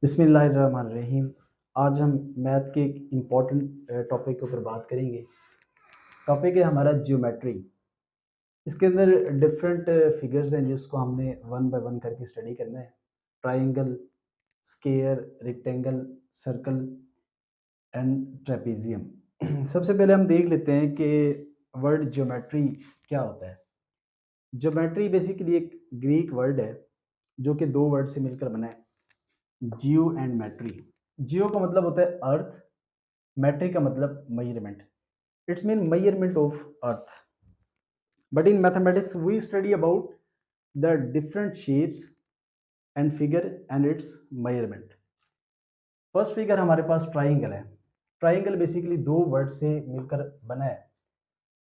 बिस्मिल्लाहिर्रहमानिर्रहीम। आज हम मैथ के एक इम्पॉर्टेंट टॉपिक के ऊपर बात करेंगे। टॉपिक है हमारा जियोमेट्री। इसके अंदर डिफरेंट फिगर्स हैं जिसको हमने वन बाय वन करके स्टडी करना है। Triangle, square, rectangle, circle and trapezium. सबसे पहले हम देख लेते हैं कि वर्ड ज्योमेट्री क्या होता है। ज्योमेट्री बेसिकली एक ग्रीक वर्ड है जो कि दो वर्ड से मिलकर बना है, जियो एंड मैट्री। जियो का मतलब होता है अर्थ, मैट्रिक का मतलब measurement. It's mean measurement of earth, but in mathematics we study about the different shapes and figure and its measurement. First figure हमारे पास ट्राइंगल है। ट्राइंगल बेसिकली दो वर्ड से मिलकर बना है,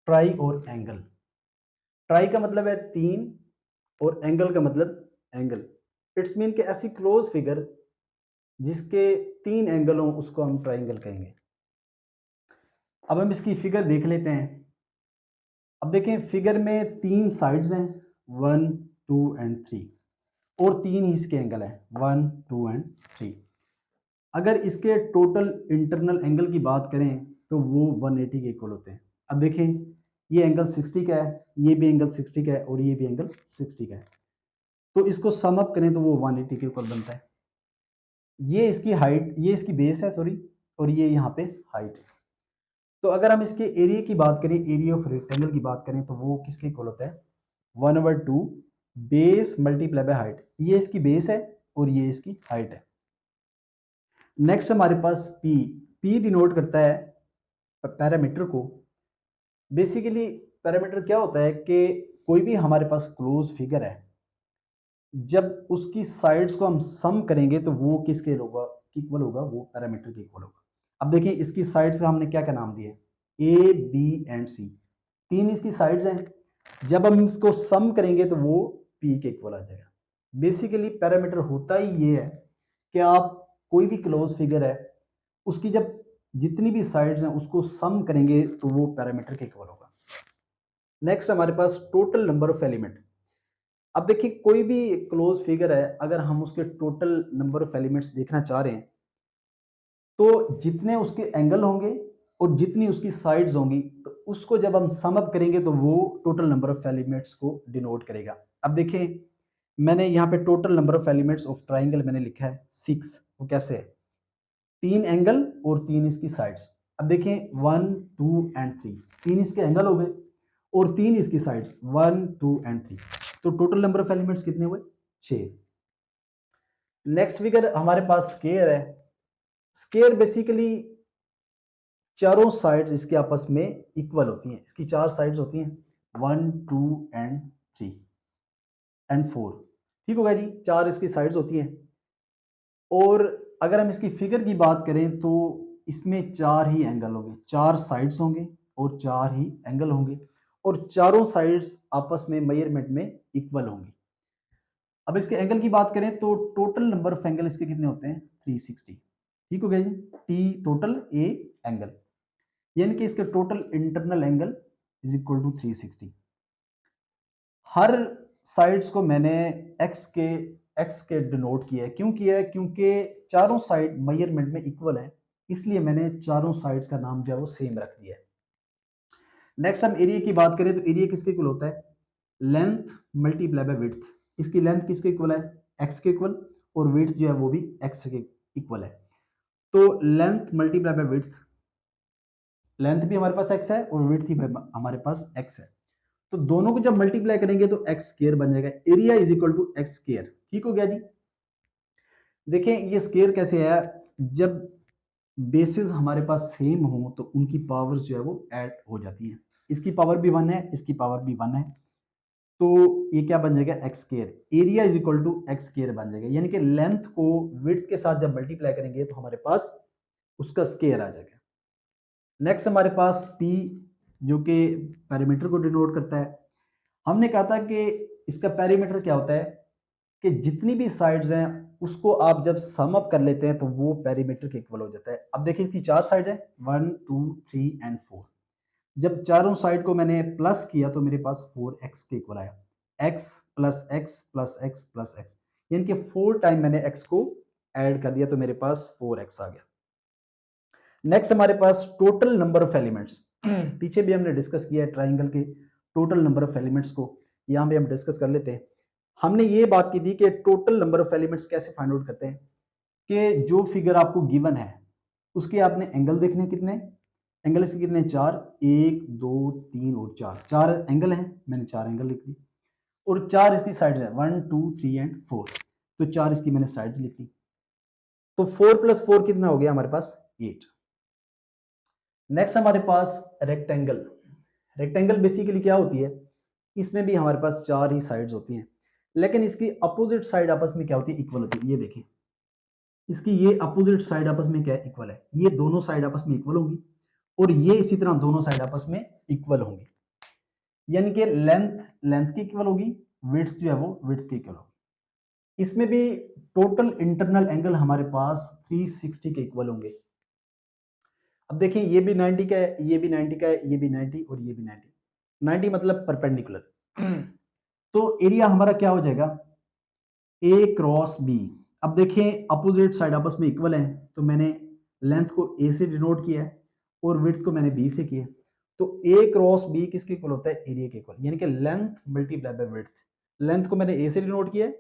ट्राई और एंगल। ट्राई का मतलब है तीन और एंगल का मतलब एंगल। इट्स मीन कि ऐसी क्लोज फिगर जिसके तीन एंगल हों उसको हम ट्राइंगल कहेंगे। अब हम इसकी फिगर देख लेते हैं। अब देखें, फिगर में तीन साइड्स हैं, 1, 2 एंड 3, और तीन ही इसके एंगल हैं, 1, 2 एंड 3। अगर इसके टोटल इंटरनल एंगल की बात करें तो वो 180 के इक्वल होते हैं। अब देखें, ये एंगल 60 का है, ये भी एंगल 60 का है और ये भी एंगल 60 का है, तो इसको सम अप करें तो वो 180 के इक्वल बनता है। ये इसकी हाइट, ये इसकी बेस है सॉरी, और ये यहाँ पे हाइट है। तो अगर हम इसके एरिया की बात करें, एरिया ऑफ रेक्टेंगल की बात करें, तो वो किसके इक्वल होता है, 1/2 बेस मल्टीप्लाई बाय हाइट। ये इसकी बेस है और ये इसकी हाइट है। नेक्स्ट हमारे पास पी। पी डिनोट करता है पैरामीटर को। बेसिकली पैरामीटर क्या होता है कि कोई भी हमारे पास क्लोज फिगर है, जब उसकी साइड्स को हम सम करेंगे तो वो किसके होगा, इक्वल होगा, वो पैरामीटर के इक्वल होगा। अब देखिए, इसकी साइड्स का हमने क्या क्या नाम दिए, ए, बी एंड सी। तीन इसकी साइड्स हैं, जब हम इसको सम करेंगे तो वो पी के इक्वल आ जाएगा। बेसिकली पैरामीटर होता ही ये है कि आप कोई भी क्लोज फिगर है, उसकी जब जितनी भी साइड्स हैं उसको सम करेंगे तो वो पैरामीटर के इक्वल होगा। नेक्स्ट हमारे पास टोटल नंबर ऑफ एलिमेंट। अब देखिए, कोई भी क्लोज फिगर है, अगर हम उसके टोटल नंबर ऑफ एलिमेंट्स देखना चाह रहे हैं तो जितने उसके एंगल होंगे और जितनी उसकी साइड्स होंगी, तो उसको जब हम सम अप करेंगे तो वो टोटल नंबर ऑफ एलिमेंट्स को डिनोट करेगा। अब देखें, मैंने यहाँ पे total number of elements of triangle मैंने लिखा है 6। वो कैसे है, तीन एंगल और तीन इसकी साइड्स। अब देखें, 1, 2 एंड 3, तीन इसके एंगल हो गए और तीन इसकी साइड्स, 1, 2 एंड 3। तो टोटल नंबर ऑफ एलिमेंट्स कितने हुए, 6। नेक्स्ट फिगर हमारे पास स्क्वायर है। स्क्वायर बेसिकली चारों साइड्स इसके आपस में इक्वल होती हैं। इसकी चार साइड्स होती हैं, 1, 2 एंड 3 एंड 4। ठीक होगा जी, चार इसकी साइड्स होती हैं। और अगर हम इसकी फिगर की बात करें तो इसमें चार ही एंगल होंगे, चार साइड्स होंगे और चार ही एंगल होंगे, और चारों साइड्स आपस में मेजरमेंट में इक्वल होंगी। अब इसके एंगल की बात करें तो टोटल नंबर ऑफ एंगल इसके कितने होते हैं, 360। ठीक हो गया जी, टी टोटल ए एंगल, यानी कि इसके total internal angle is equal to 360। हर साइड्स को मैंने एक्स के डिनोट किया है। क्यों किया है, क्योंकि चारों साइड मेजरमेंट में इक्वल है, इसलिए मैंने चारों साइड्स का नाम जो है वो सेम रख दिया है। नेक्स्ट हम एरिया की बात करें तो एरिया किसके इक्वल होता है, लेंथ मल्टीप्लाई बाय विड्थ। इसकी लेंथ किसके इक्वल है, एक्स के इक्वल, और विड्थ जो है वो भी एक्स के इक्वल है। तो length multiply by width, length भी हमारे पास एक्स है और विड्थ भी हमारे पास एक्स है, तो दोनों को जब मल्टीप्लाई करेंगे तो एक्स स्क्वायर बन जाएगा। Area is equal to x square. ठीक हो गया जी। देखें, ये स्क्वायर कैसे है, जब बेसिस हमारे पास सेम हो तो उनकी पावर्स जो है वो ऐड हो जाती है। इसकी पावर भी 1 है, इसकी पावर भी 1 है, तो ये क्या बन जाएगा, x square. Area is equal to x square बन जाएगा, यानी कि लेंथ को विड्थ के साथ जब मल्टीप्लाई करेंगे तो हमारे पास उसका स्क्वायर आ जाएगा। नेक्स्ट हमारे पास P, जो कि पेरीमीटर को डिनोट करता है। हमने कहा था कि इसका पेरीमीटर क्या होता है कि जितनी भी साइड्स हैं उसको आप जब सम अप कर लेते हैं तो वो पेरीमीटर के इक्वल हो जाता है। अब देखिए, इसकी चार साइड है, 1, 2, 3 एंड 4। जब चारों साइड को मैंने प्लस किया तो मेरे पास 4x के इक्वल आया, x plus x plus x plus x, यानी कि 4 टाइम मैंने x को ऐड कर दिया तो मेरे पास 4x आ गया। नेक्स्ट हमारे पास टोटल नंबर ऑफ एलिमेंट्स। पीछे भी हमने डिस्कस किया है ट्राइंगल के टोटल नंबर ऑफ एलिमेंट्स को, यहाँ भी हम डिस्कस कर लेते हैं। हमने ये बात की थी कि टोटल नंबर ऑफ एलिमेंट्स कैसे फाइंड आउट करते हैं कि जो फिगर आपको गिवन है उसके आपने एंगल देखने कितने, एंगल इसके कितने, 4, 1 2 3 और 4 एंगल हैं, मैंने 4 एंगल लिख दी, और 4 इसकी साइड्स है, 1 2 3 एंड 4, तो 4 इसकी मैंने साइड्स लिख दी, तो 4 + 4 कितना हो गया हमारे पास, 8। नेक्स्ट हमारे पास रेक्टेंगल। रेक्टेंगल बेसिकली क्या होती है, इसमें भी हमारे पास 4 ही साइड्स होती हैं, लेकिन इसकी अपोजिट साइड आपस में क्या होती है, इक्वल होती है। ये देखें, इसकी ये अपोजिट साइड आपस में क्या है, इक्वल है। ये दोनों साइड आपस में इक्वल होंगी और ये इसी तरह दोनों साइड आपस में इक्वल होंगी, यानी कि लेंथ लेंथ की इक्वल होगी, विड्थ जो है वो विड्थ की इक्वल होगी। इसमें भी टोटल इंटरनल एंगल हमारे पास 360 के इक्वल होंगे। अब देखिए, ये भी 90 का है, ये भी 90 का है, ये भी 90 और ये भी 90 मतलब परपेंडिकुलर। तो एरिया हमारा क्या हो जाएगा, ए क्रॉस बी। अब देखें अपोजिट साइड आपस में इक्वल है, तो मैंने लेंथ को ए से डिनोट किया है और विड्थ को मैंने बी से किया है। तो ए क्रॉस बी किसके इक्वल होता है, एरिया के इक्वल, यानी कि length multiply by width. Length को मैंने ए से डिनोट किया है,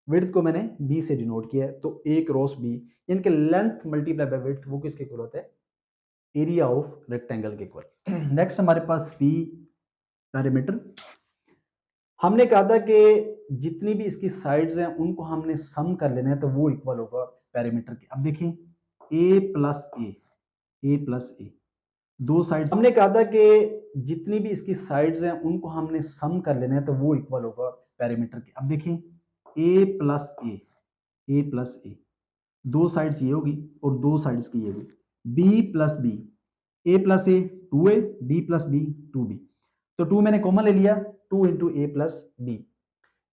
विड्थ को मैंने बी से डिनोट किया है, तो ए क्रॉस बी यानी कि लेंथ मल्टीप्लाई बाय विड्थ वो किसके इक्वल होता है, एरिया ऑफ रेक्टेंगल के इक्वल। नेक्स्ट हमारे पास पी पैरामीटर। हमने कहा था कि जितनी भी इसकी साइड्स हैं उनको हमने सम कर लेना है, तो वो इक्वल होगा पैरामीटर के। अब देखें, ए प्लस ए, दो साइड्स, हमने कहा था कि जितनी भी इसकी साइड्स हैं उनको हमने सम कर लेना है, तो वो इक्वल होगा पैरामीटर के। अब देखें, ए प्लस ए, दो साइड्स ये होगी और दो साइड्स की ये होगी, b plus b, a plus a 2a, b plus b 2b, तो 2 मैंने कॉमन ले लिया, 2 इंटू ए प्लस बी,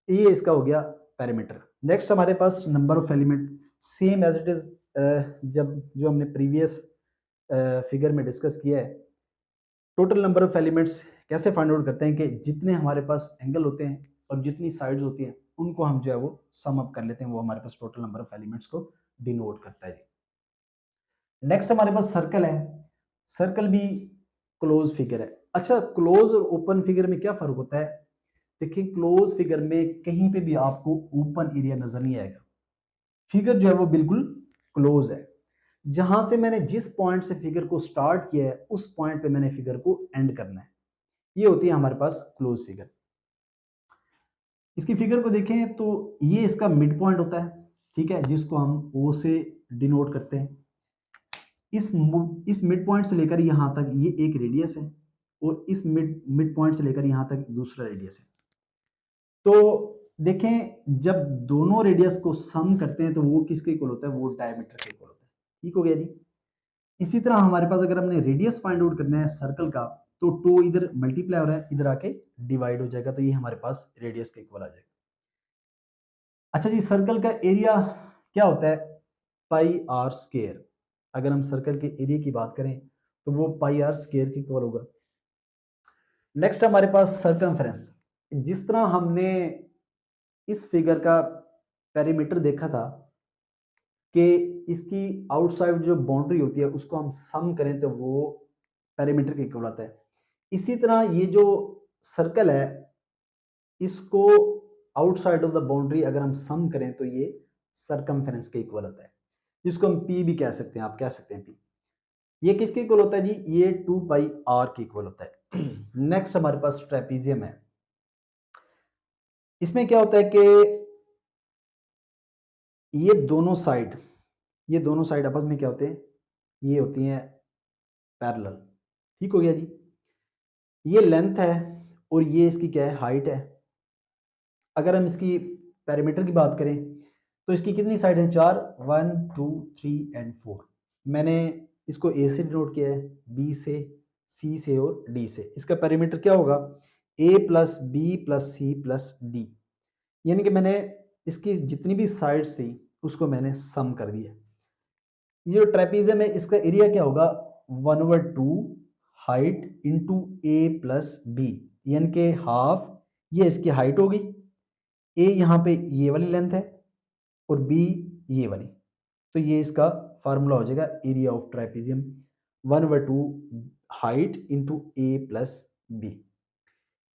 ये इसका हो गया पैरामीटर। नेक्स्ट हमारे पास number of element, same as it is जब जो हमने प्रीवियस फिगर में डिस्कस किया है। टोटल नंबर ऑफ एलिमेंट्स कैसे फाइंड आउट करते हैं कि जितने हमारे पास एंगल होते हैं और जितनी साइड्स होती हैं उनको हम जो है वो सम अप कर लेते हैं, वो हमारे पास टोटल नंबर ऑफ एलिमेंट्स को डिनोट करता है। नेक्स्ट हमारे पास सर्कल है। सर्कल भी क्लोज फिगर है। अच्छा, क्लोज और ओपन फिगर में क्या फर्क होता है, देखिए क्लोज फिगर में कहीं पे भी आपको ओपन एरिया नजर नहीं आएगा, फिगर जो है वो बिल्कुल क्लोज है। जहां से मैंने जिस पॉइंट से फिगर को स्टार्ट किया है उस पॉइंट पे मैंने फिगर को एंड करना है, ये होती है हमारे पास क्लोज फिगर। इसकी फिगर को देखें तो ये इसका मिड पॉइंट होता है, ठीक है, जिसको हम ओ से डिनोट करते हैं। इस मिड पॉइंट से लेकर यहां तक ये एक रेडियस है और इस मिड पॉइंट से लेकर यहां तक दूसरा रेडियस है। तो देखें, जब दोनों रेडियस को सम करते हैं तो वो किसके इक्वल होता है, वो डायमीटर के इक्वल होता है। ठीक हो गया जी। इसी तरह हमारे पास अगर हमने रेडियस फाइंड आउट करना है सर्कल का, तो टू इधर मल्टीप्लाई हो रहा है, इधर आके डिवाइड हो जाएगा, तो ये हमारे पास रेडियस के इक्वल आ जाएगा। अच्छा जी, सर्कल का एरिया क्या होता है, पाई आर स्क्वायर। अगर हम सर्कल के एरिया की बात करें तो वो पाई आर स्क्वायर के इक्वल होगा। नेक्स्ट हमारे पास सर्कमफ्रेंस। जिस तरह हमने इस फिगर का पेरीमीटर देखा था कि इसकी आउटसाइड जो बाउंड्री होती है उसको हम सम करें तो वो पेरीमीटर के इक्वल आता है, इसी तरह ये जो सर्कल है इसको आउटसाइड ऑफ द बाउंड्री अगर हम सम करें तो ये सर्कमफ्रेंस के इक्वल आता है, जिसको हम पी भी कह सकते हैं, आप कह सकते हैं पी। ये किसके इक्वल होता है जी, ये 2 पाई आर के इक्वल होता है। नेक्स्ट हमारे पास ट्रेपीजियम है। इसमें क्या होता है कि ये दोनों साइड आपस में क्या होते हैं, ये होती हैं पैरेलल। ठीक हो गया जी। ये लेंथ है और ये इसकी क्या है, हाइट है। अगर हम इसकी पैरामीटर की बात करें तो इसकी कितनी साइड है, 4, 1 2 3 एंड 4। मैंने इसको ए से डिनोट किया है, बी से, सी से और डी से। इसका पैरामीटर क्या होगा, A plus B plus C plus D, यानी कि मैंने इसकी जितनी भी साइड्स थी उसको मैंने सम कर दिया। ये जो ट्रेपीजियम है इसका एरिया क्या होगा, 1/2 height into a plus B, यानी कि हाफ ये इसकी हाइट होगी, ए यहाँ पे ये वाली लेंथ है और बी ये वाली, तो ये इसका फार्मूला हो जाएगा area of trapezium 1/2 height into a plus b.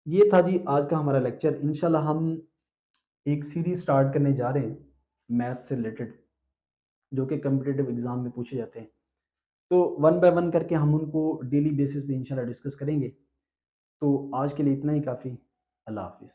ये था जी आज का हमारा लेक्चर। इंशाल्लाह हम एक सीरीज स्टार्ट करने जा रहे हैं मैथ से रिलेटेड, जो कि कम्पिटिटिव एग्जाम में पूछे जाते हैं। तो वन बाय वन करके हम उनको डेली बेसिस पे इंशाल्लाह डिस्कस करेंगे। तो आज के लिए इतना ही काफ़ी। अल्लाह हाफिज़।